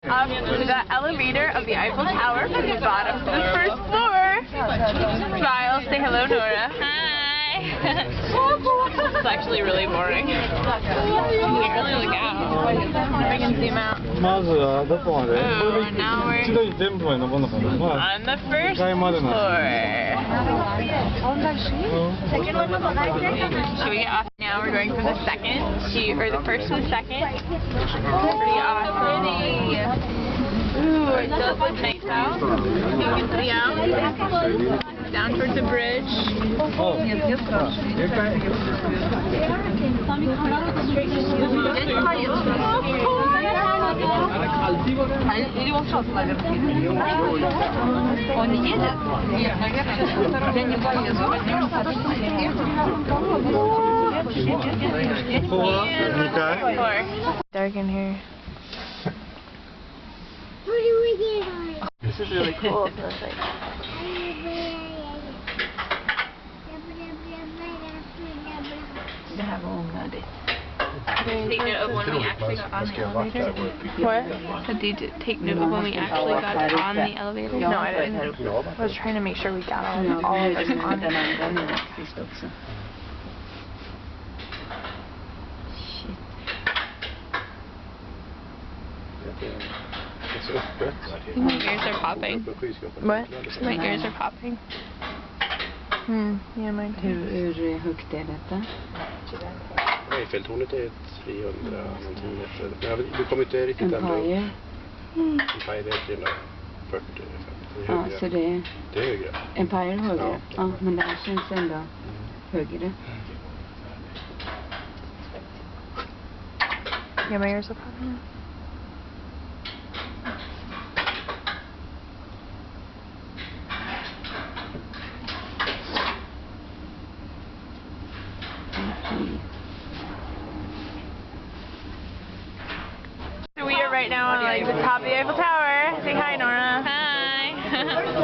Up to the elevator of the Eiffel Tower from the bottom to the first floor. Smile, say hello, Nora. Hi. It's actually really boring. You can't really look out. I can zoom out. Oh, now we're on the first floor. Should we get off now? We're going from the second or the first to the second. Pretty awesome. Ooh, it does look nice out. You can see out. Down towards the bridge. Dark in here. This is really cool. It feels like. Det här var onödigt. Take note of when we actually got on the elevator. What? Did you take note of when we actually got on the elevator? No, I didn't. I was trying to make sure we got all of us on it. My ears are popping. What? My ears are popping. Yeah, mine too. Hur högt är detta? Eiffel Tower är 300 någonting meter. Men du kommer inte riktigt ända upp. Empire? Empire är 340. Det är högre. Ja, så det är högre. Empire är högre? Ja, men det här känns ändå högre. Yeah, my ears are popping. So we are right now on like the top of the Eiffel Tower. Say hi, Nora. Hi.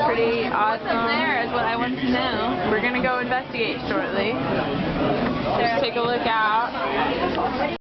Pretty awesome. There is what I want to know. We're gonna go investigate shortly. Just take a look out.